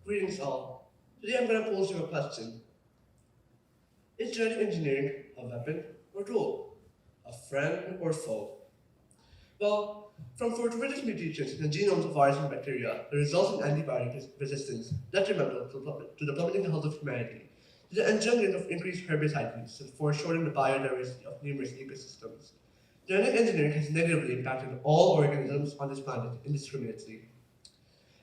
Greetings all. Today I'm going to pose you a question. Is genetic engineering a weapon or tool? A friend or foe? Well, from fortuitous mutations in the genomes of viruses and bacteria that result in antibiotic resistance detrimental to the plummeting health of humanity, to the engendering of increased herbicide use that foreshorten the biodiversity of numerous ecosystems. Genetic engineering has negatively impacted all organisms on this planet indiscriminately.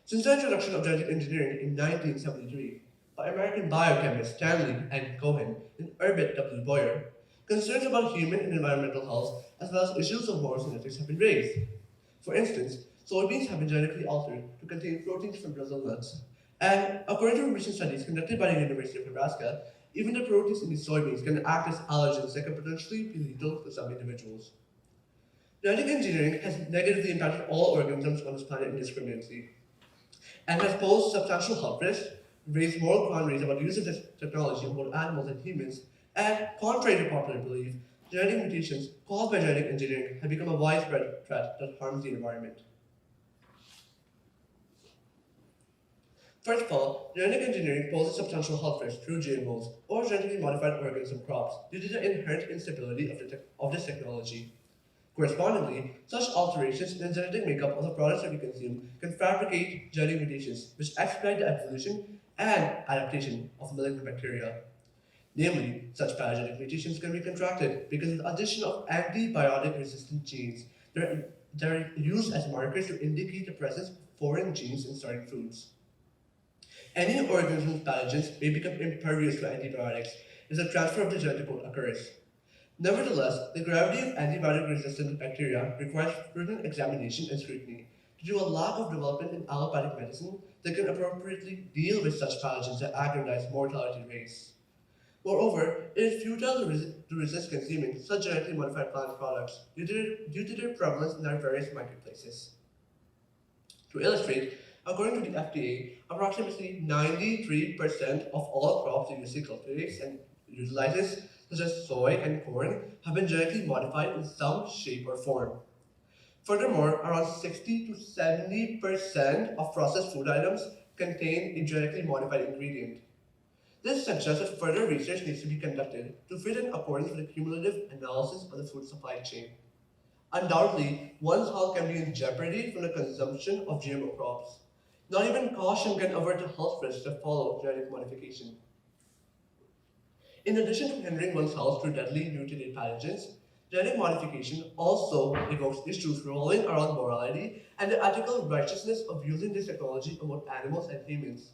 Since the introduction of genetic engineering in 1973 by American biochemists Stanley and Cohen and Herbert W. Boyer, concerns about human and environmental health as well as issues of moral genetics have been raised. For instance, soybeans have been genetically altered to contain proteins from Brazil nuts, and according to recent studies conducted by the University of Nebraska, even the proteins in these soybeans can act as allergens that can potentially be lethal to some individuals. Genetic engineering has negatively impacted all organisms on this planet indiscriminately and has posed substantial health risks, raised moral quandaries about the use of this technology on both animals and humans, and, contrary to popular belief, genetic mutations caused by genetic engineering have become a widespread threat that harms the environment. First of all, genetic engineering poses substantial health risks through GMOs, or genetically modified organism crops, due to the inherent instability of this technology. Correspondingly, such alterations in the genetic makeup of the products that we consume can fabricate genetic mutations which expedite the evolution and adaptation of malignant bacteria. Namely, such pathogenic mutations can be contracted because of the addition of antibiotic resistant genes that are used as markers to indicate the presence of foreign genes in certain foods. Any organism's pathogens may become impervious to antibiotics as the transfer of the genetic code occurs. Nevertheless, the gravity of antibiotic-resistant bacteria requires prudent examination and scrutiny due to a lack of development in allopathic medicine that can appropriately deal with such pathogens that aggravate mortality rates. Moreover, it is futile to resist consuming such genetically modified plant products due to their prevalence in our various marketplaces. To illustrate, according to the FDA, approximately 93% of all crops the USA cultivates and utilizes, such as soy and corn, have been genetically modified in some shape or form. Furthermore, around 60 to 70% of processed food items contain a genetically modified ingredient. This suggests that further research needs to be conducted to fit in accordance with the cumulative analysis of the food supply chain. Undoubtedly, one's health can be in jeopardy from the consumption of GMO crops. Not even caution can avert the health risks that follow genetic modification. In addition to hindering one's health through deadly mutated pathogens, genetic modification also evokes issues revolving around morality and the ethical righteousness of using this technology on both animals and humans.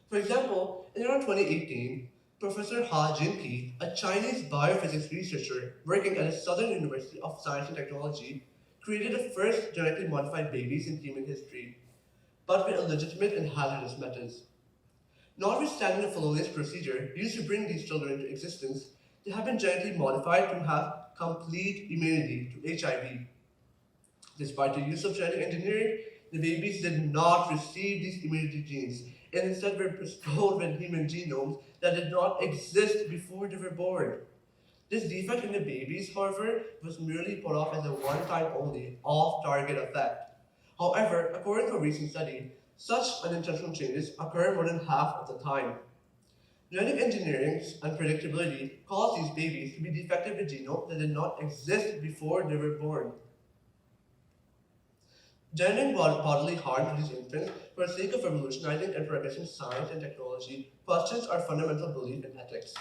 For example, in around 2018, Professor Ha Jinpei, a Chinese biophysics researcher working at the Southern University of Science and Technology, created the first genetically modified babies in human history, but with illegitimate and hazardous methods. Notwithstanding the felonious procedure used to bring these children into existence, they have been genetically modified to have complete immunity to HIV. Despite the use of genetic engineering, the babies did not receive these immunity genes and instead were bestowed with human genomes that did not exist before they were born. This defect in the babies, however, was merely put off as a one-time only, off-target effect. However, according to a recent study, such unintentional changes occur more than half of the time. Genetic engineering's unpredictability caused these babies to be defective with genomes that did not exist before they were born. Genetic bodily harm to these infants for the sake of revolutionizing and progressing science and technology questions our fundamental belief in ethics.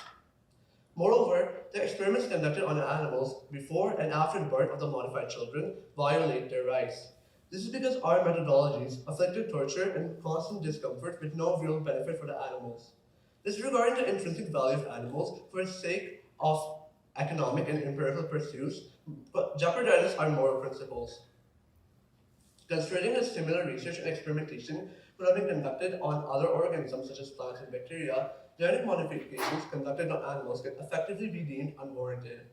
Moreover, the experiments conducted on animals before and after the birth of the modified children violate their rights. This is because our methodologies afflicted torture and constant discomfort with no real benefit for the animals. Disregarding the intrinsic value of animals for the sake of economic and empirical pursuits jeopardizes our moral principles. Considering that similar research and experimentation could have been conducted on other organisms such as plants and bacteria, genetic modifications conducted on animals can effectively be deemed unwarranted.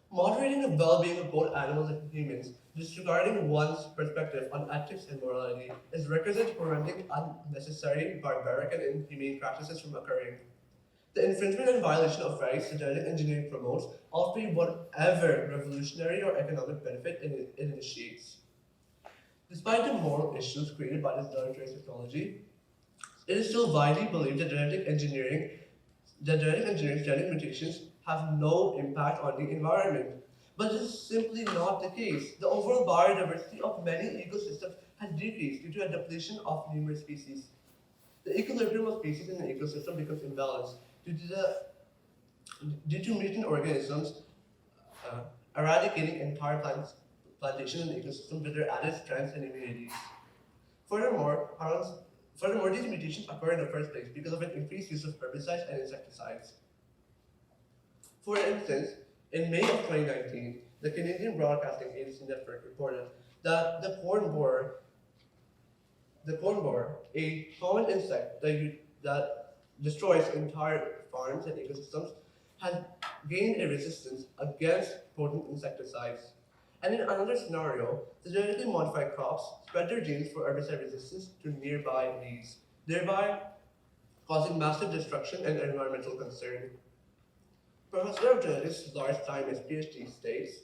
Moderating the well-being of both animals and humans, disregarding one's perspective on ethics and morality, is requisite for preventing unnecessary, barbaric, and inhumane practices from occurring. The infringement and violation of rights that genetic engineering promotes outweigh whatever revolutionary or economic benefit it initiates. Despite the moral issues created by this deleterious technology, It is still widely believed that genetic engineering's genetic mutations have no impact on the environment. But this is simply not the case. The overall biodiversity of many ecosystems has decreased due to a depletion of numerous species. The equilibrium of species in an ecosystem becomes imbalanced due to mutant organisms uh, eradicating entire plantation and ecosystem with their added strengths and immunities. Furthermore, furthermore, these mutations occur in the first place because of an increased use of herbicides and insecticides. For instance, in May of 2019, the Canadian Broadcasting Agency Network reported that the corn borer, a common insect that destroys entire farms and ecosystems, has gained a resistance against potent insecticides. And in another scenario, the genetically modified crops spread their genes for herbicide resistance to nearby weeds, thereby causing massive destruction and environmental concern. Professor of Genetics Lars Stein's PhD states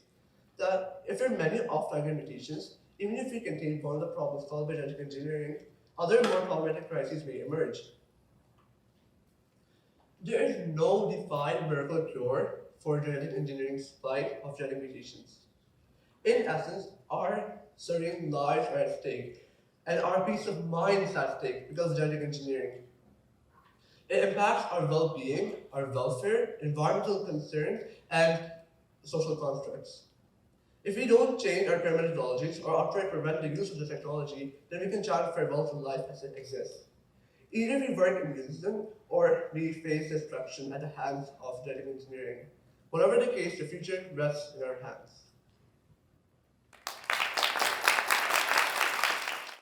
that if there are many off-target mutations, even if we contain one of the problems caused by genetic engineering, other more problematic crises may emerge. There is no defined miracle cure for genetic engineering's plight of genetic mutations. In essence, our serene lives are at stake, and our peace of mind is at stake because of genetic engineering. It impacts our well-being, our welfare, environmental concerns, and social constructs. If we don't change our current methodologies or outright prevent the use of the technology, then we can chant farewell to life as it exists. Either we work in unison or we face destruction at the hands of genetic engineering. Whatever the case, the future rests in our hands.